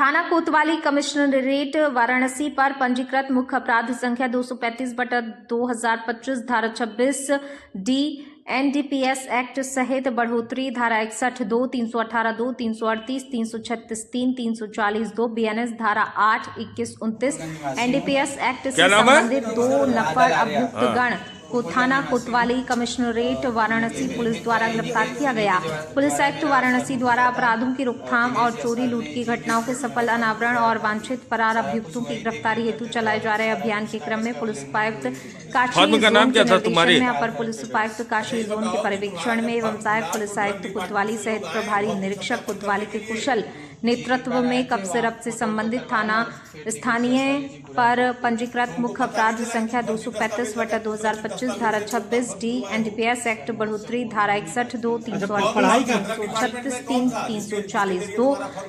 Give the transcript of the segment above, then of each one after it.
थाना कोतवाली कमिश्नरेट वाराणसी पर पंजीकृत मुख्य अपराध संख्या 235/2025 धारा 26D एनडीपीएस एक्ट सहित बढ़ोतरी धारा 61(2), 318(2), 338, 336(3), 340(2), बीएनएस धारा 8, 21, 29 एनडीपीएस एक्ट से संबंधित 2 नफर अभियुक्तगण को थाना कोतवाली कमिश्नरेट वाराणसी पुलिस द्वारा गिरफ्तार किया गया। पुलिस आयुक्त वाराणसी द्वारा अपराधों की रोकथाम और चोरी लूट की घटनाओं के सफल अनावरण और वांछित फरार अभियुक्तों की गिरफ्तारी हेतु चलाए जा रहे अभियान के क्रम में पुलिस उपायुक्त काशी जोन के निर्देशन में अपर पुलिस उपायुक्त काशी जोन के पर्यवेक्षण में एवं सहायक पुलिस आयुक्त कोतवाली सहित प्रभारी निरीक्षक कोतवाली के कुशल नेतृत्व में कब्जे रफ्त से संबंधित थाना स्थानीय पर पंजीकृत मुख्य अपराध संख्या 235/2025 धारा 26D एनडीपीएस एक्ट बढ़ोतरी धारा 61(2), 338, 336(3), 340(2),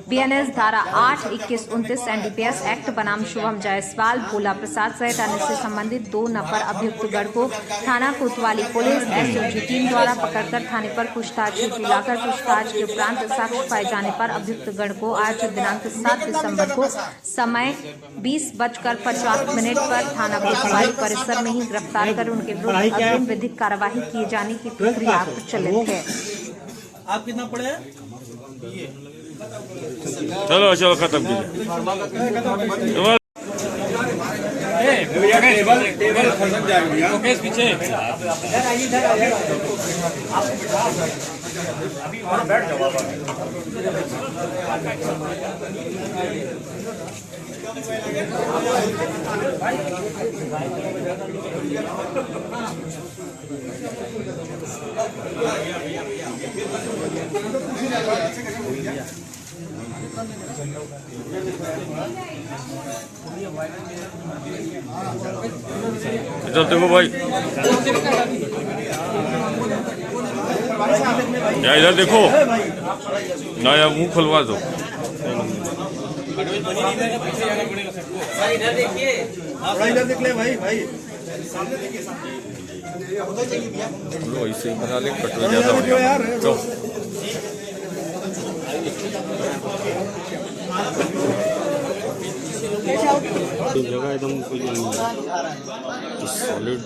बीएनएस धारा 8, 21, 29 एनडीपीएस एक्ट बनाम शुभम जायसवाल, भोला प्रसाद सहित अन्य से संबंधित 2 नफर अभियुक्तगण को थाना कोतवाली पुलिस एसओजी टीम द्वारा पकड़कर थाने पर पूछताछ हेतु लाकर पूछताछ के उपरांत साक्ष्य पाए जाने पर अभियुक्तगण को आज दिनांक 7 दिसंबर को समय 20:50 पर थाना कोतवाली परिसर में ही गिरफ्तार कर उनके विरुद्ध अग्रिम विधिक कार्यवाही किए जाने की प्रक्रिया प्रचलित है। आप कितना पढ़े? चलो चलो खत्म कीजिए। टेबल खत्म जाएगी पीछे बैठ जाओ। इधर देखो भाई, या इधर देखो ना, या मुंह खुलवा दो। इधर देखिए, इधर देख ले भाई। लो ऐसे ही बना ले, कटोरी ज्यादा हो गया। जगह एकदम सॉलिड।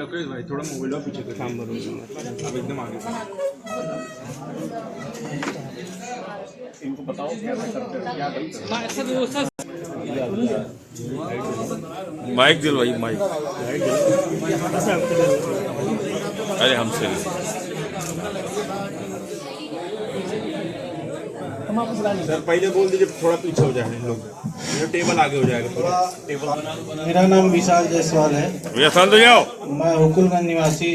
लोकेश भाई थोड़ा मोबाइल पीछे के काम करो, अब एकदम आगे। इनको बताओ क्या करते माइक दिल भाई, माइक। अरे हमसे सर पहले बोल दीजिए, थोड़ा पीछे हो जाए लोग, टेबल आगे हो जाएगा थोड़ा। टेबल मेरा नाम विशाल जायसवाल है। तो जाओ। मैं हुकुलगंज निवासी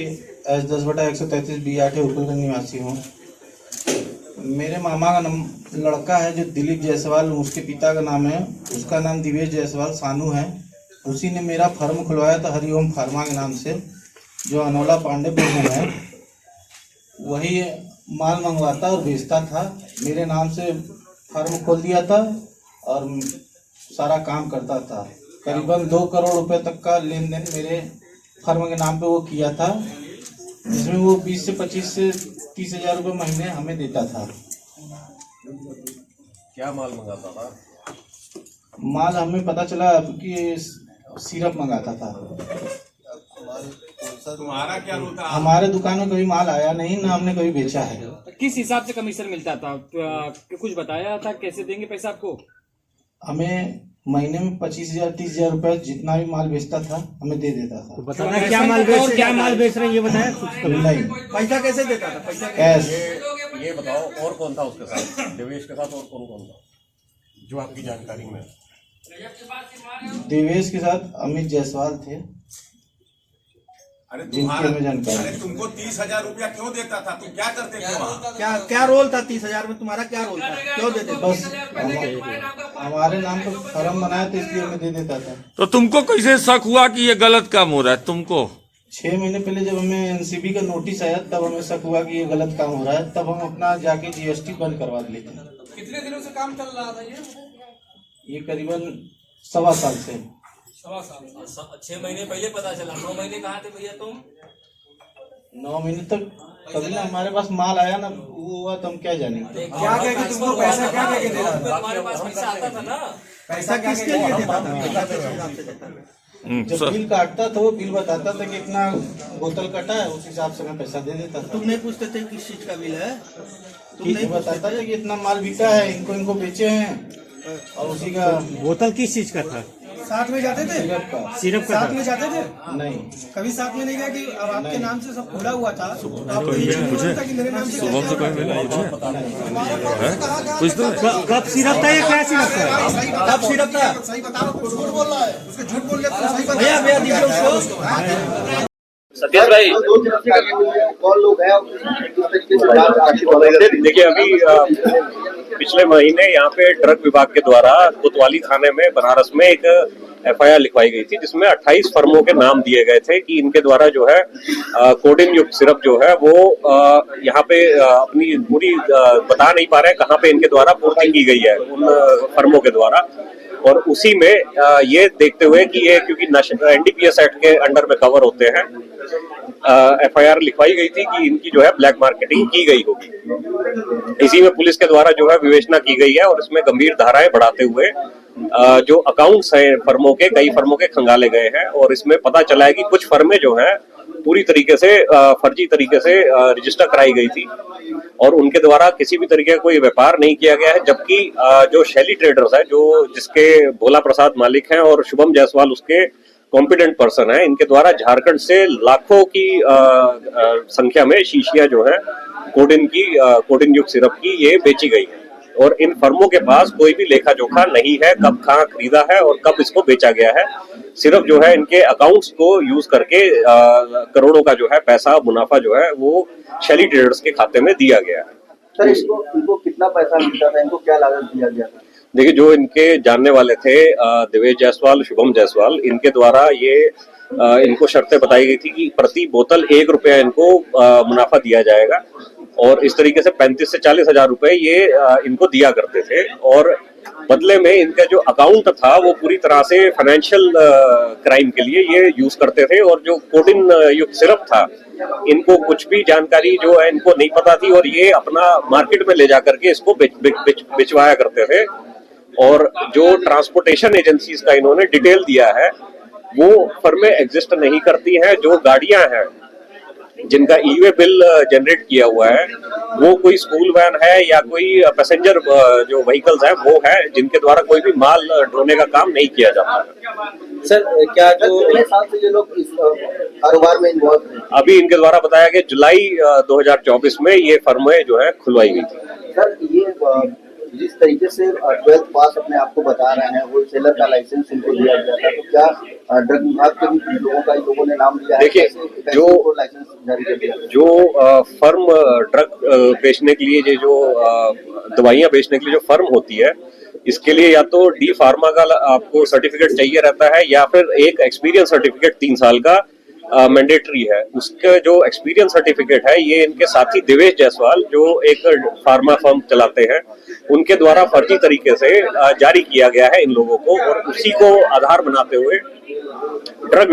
S10/133 B8 हुकुलगंज निवासी हूँ। मेरे मामा का लड़का है जो दिलीप जायसवाल, उसके पिता का नाम है, उसका नाम दिवेश जायसवाल सानू है। उसी ने मेरा फार्म खुलवाया था हरिओम फार्मा के नाम से, जो अनोला पांडेपुर में है। वही माल मंगवाता और बेचता था। मेरे नाम से फार्म खोल दिया था और सारा काम करता था। करीबन 2 करोड़ रुपए तक का लेन देन मेरे फार्म के नाम पे वो किया था, जिसमें वो 20 से 25 से 30 हजार रुपये महीने हमें देता था। क्या माल मंगाता था? माल हमें पता चला कि सिरप मंगाता था। तुम्हारा क्या रोल था? हमारे दुकान में कभी माल आया नहीं, ना हमने कभी बेचा है। किस हिसाब से कमीशन मिलता था? कुछ बताया था कैसे देंगे पैसा आपको? हमें महीने में 25,000 30,000 रुपए जितना भी माल बेचता था हमें दे देता था। तो बताना क्या माल बेच रहे हैं ये बताया कुछ? नहीं। पैसा कैसे देता था? पैसा कैश। ये बताओ और कौन था उसके साथ, देवेश के साथ और कौन था जो आपकी जानकारी में? देवेश के साथ अमित जायसवाल थे। अरे तुमको 30,000 रुपया क्यों देता था? तुम क्या करते थे वहाँ? क्या रोल था? 30,000 में तुम्हारा क्या रोल था? क्यों देते? बस हमारे नाम पर फॉर्म बनाया था इसलिए हमें दे देता था। तो तुमको कैसे शक हुआ कि ये गलत काम हो रहा है? तुमको 6 महीने पहले जब हमें एनसीबी का नोटिस आया तब हमें शक हुआ कि ये गलत काम हो रहा है, तब हम अपना जाके जीएसटी बंद करवा लिए थे। कितने दिनों से काम चल रहा था ये करीबन 1.25 साल से। 6 महीने पहले पता चला, 9 महीने कहाँ थे भैया तुम? 9 महीने तक तभी ना हमारे पास माल आया ना वो हुआ तो हम क्या जाने। क्या कह के तुमको पैसा क्या कह के दे रहा था? हमारे पास पैसा आता था ना। पैसा किसके लिए देता था? पैसा पैसा हिसाब से देता था। जब सर बिल काटता था वो बिल बताता था कि इतना बोतल कटा है, उस हिसाब से मैं पैसा दे देता था। तुम नहीं पूछते थे किस चीज का बिल है? तुम कि नहीं बताता था कि इतना माल बिका है, इनको बेचे हैं और उसी का बोतल किस चीज का था? साथ में जाते थे? सिरप का। सिरप का साथ था? में जाते थे? नहीं, कभी साथ में नहीं गया कि अब आपके नहीं। नाम से सब खुला हुआ था तो आपको ये चीज नहीं पता कि मेरे नाम से शुभम से कोई मिला कुछ तो कब सिरप था या क्या सिरप था? कब सिरप था? सही बता रहा हूँ, झूठ बोल रहा है, उसके झूठ बोल रहे तो सही बता। भैया भैया दीजिए उसको। सतीश भाई कौन लोग हैं? देखिए अभी पिछले महीने यहाँ पे ड्रग विभाग के द्वारा कोतवाली थाने में बनारस में एक एफआईआर लिखवाई गई थी जिसमें 28 फर्मों के नाम दिए गए थे कि इनके द्वारा जो है कोडिन युक्त सिरप जो है वो यहाँ पे अपनी पूरी बता नहीं पा रहे हैं कहाँ पे इनके द्वारा पूर्ति की गई है उन फर्मों के द्वारा। और उसी में ये देखते हुए कि ये क्योंकि एनडीपीएस एक्ट के अंडर में कवर होते हैं एफआईआर लिखवाई गई थी कि इनकी जो है ब्लैक मार्केटिंग की गई होगी। इसी में पुलिस के द्वारा जो है विवेचना की गई है और इसमें गंभीर धाराएं बढ़ाते हुए जो अकाउंट्स हैं फर्मों के कई फर्मों के खंगाले गए हैं और इसमें पता चला है कि कुछ फर्में जो हैं पूरी तरीके से फर्जी तरीके से रजिस्टर कराई गई थी और उनके द्वारा किसी भी तरीके का कोई व्यापार नहीं किया गया है। जबकि जो शैली ट्रेडर्स है जो जिसके भोला प्रसाद मालिक हैं और शुभम जायसवाल उसके कॉम्पिटेंट पर्सन है, इनके द्वारा झारखंड से लाखों की संख्या में शीशियां जो है कोडिन युक्त सिरप की ये बेची गई है और इन फर्मों के पास कोई भी लेखा जोखा नहीं है कब कहाँ खरीदा है और कब इसको बेचा गया है। सिर्फ जो है इनके अकाउंट्स को यूज करके करोड़ों का जो है पैसा मुनाफा जो है वो शैली ट्रेडर्स के खाते में दिया गया है। सर इनको कितना पैसा मिलता था? इनको क्या लागत दिया गया था? देखिए जो इनके जानने वाले थे दिवेश जायसवाल शुभम जायसवाल इनके द्वारा ये इनको शर्तें बताई गई थी कि प्रति बोतल 1 रुपया इनको मुनाफा दिया जाएगा और इस तरीके से 35 से 40 हजार रुपए ये इनको दिया करते थे और बदले में इनका जो अकाउंट था वो पूरी तरह से फाइनेंशियल क्राइम के लिए ये यूज करते थे और जो कोडिन युक्त सिरप था इनको कुछ भी जानकारी जो है इनको नहीं पता थी और ये अपना मार्केट में ले जाकर के इसको बिचवाया करते थे और जो ट्रांसपोर्टेशन एजेंसीज का इन्होंने डिटेल दिया है वो फर्में एग्जिस्ट नहीं करती हैं। जो गाड़ियां हैं जिनका ई-वे बिल जनरेट किया हुआ है वो कोई स्कूल वैन है या कोई पैसेंजर जो व्हीकल्स हैं वो है जिनके द्वारा कोई भी माल ढोने का काम नहीं किया जाता है। सर क्या जो कितने साल से ये लोग इस कारोबार में इन्वॉल्व हैं? अभी इनके द्वारा बताया गया जुलाई 2024 में ये फर्में जो है खुलवाई गई थी। सर ये जिस तरीके से 12th पास अपने आप को बता रहे हैं होलसेलर का लाइसेंस इनको दिया गया था तो क्या ड्रग विभाग के भी लोगों ने नाम लिया है? देखिए जो लाइसेंस जारी कर दिया जो फर्म ड्रग बेचने के लिए ये जो दवाइयां बेचने के लिए जो फर्म होती है इसके लिए या तो डी फार्मा का आपको सर्टिफिकेट चाहिए रहता है या फिर एक एक्सपीरियंस सर्टिफिकेट 3 साल का मैंडेटरी है। उसका जो एक्सपीरियंस सर्टिफिकेट है ये इनके साथी दिवेश जायसवाल जो एक फार्मा फर्म चलाते हैं उनके द्वारा फर्जी तरीके से जारी किया गया है इन लोगों को और उसी को आधार बनाते हुए ड्रग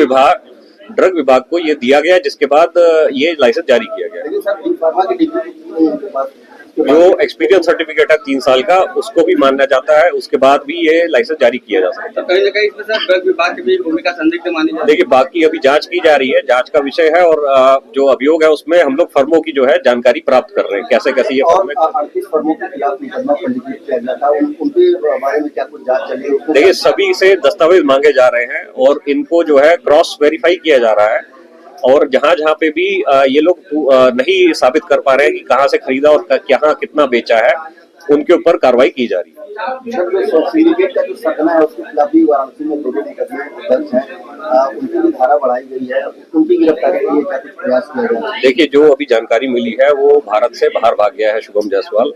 विभाग को ये दिया गया जिसके बाद ये लाइसेंस जारी किया गया। लेकिन सर डी फार्मा की डिग्री जो एक्सपीरियंस सर्टिफिकेट है 3 साल का उसको भी माना जाता है उसके बाद भी ये लाइसेंस जारी किया जा सकता है। कहीं ना कहीं इसमें सर ड्रग विभाग की भी भूमिका संदिग्ध मानी जाती है। देखिए बाकी अभी जांच की जा रही है, जांच का विषय है और जो अभियोग है उसमें हम लोग फर्मों की जो है जानकारी प्राप्त कर रहे हैं कैसे कैसे ये फर्में। 38 फर्मों के खिलाफ मुकदमा पंजीकृत किया गया था उनके बारे में क्या कुछ जांच चली है? देखिए सभी से दस्तावेज मांगे जा रहे हैं और इनको जो है क्रॉस वेरीफाई किया जा रहा है और जहां पे भी ये लोग नहीं साबित कर पा रहे हैं कि कहां से खरीदा और कहां कितना बेचा है उनके ऊपर कार्रवाई की जा रही है। सर जो सिंडिकेट का जो सकना है उसके खिलाफ भी वाराणसी में 2 मुकदमे दर्ज हैं, उनकी भी धारा बढ़ाई गई है, उनकी गिरफ्तारी के लिए क्या कुछ प्रयास किया जा रहा है? देखिए जो अभी जानकारी मिली है वो भारत से बाहर भाग गया है शुभम जायसवाल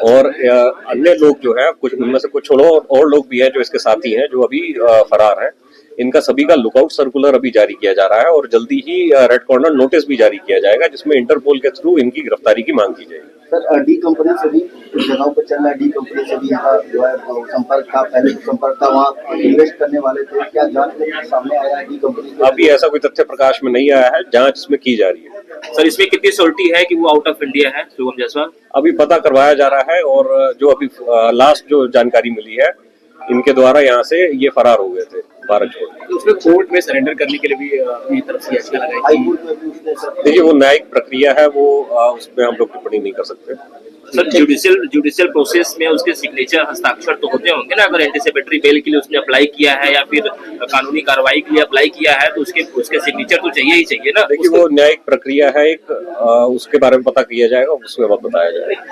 और अन्य लोग जो है कुछ उनमें से कुछ और लोग भी हैं जो इसके साथी हैं जो अभी फरार हैं। इनका सभी का लुकआउट सर्कुलर अभी जारी किया जा रहा है और जल्दी ही रेड कॉर्नर नोटिस भी जारी किया जाएगा, जिसमें इंटरपोल के थ्रू इनकी गिरफ्तारी की मांग की जाएगी। सर डी कंपनी से भी कुछ जगहों पर चल रहा है, डी कंपनी से भी इनका जो है संपर्क था, पहले संपर्क था, वहाँ इन्वेस्ट करने वाले थे, क्या जांच में सामने आया है डी कंपनी? अभी ऐसा कोई तथ्य प्रकाश में नहीं आया है, जांच इसमें की जा रही है। सर इसमें कितनी श्योरिटी है कि वो आउट ऑफ इंडिया है शुभम जायसवाल? अभी पता करवाया जा रहा है और जो अभी लास्ट जो जानकारी मिली है, इनके द्वारा यहाँ से ये फरार हो गए थे भारत छोड़। तो उसमें कोर्ट में सरेंडर करने के लिए भी अपनी तरफ से याचिका लगाई हाई थी। कोर्ट में भी उसने सर देखिए वो न्यायिक प्रक्रिया है, वो उसमें हम लोग टिप्पणी नहीं कर सकते। सर जुडिशियल प्रोसेस में उसके सिग्नेचर हस्ताक्षर तो होते होंगे ना, अगर एंटीसिपेटरी बेल के लिए उसने अप्लाई किया है या फिर कानूनी कार्रवाई के लिए अप्लाई किया है तो उसके सिग्नेचर तो चाहिए ही चाहिए ना। देखिए वो न्यायिक प्रक्रिया है एक, उसके बारे में पता किया जाएगा, उसमें वक्त बताया जाएगा।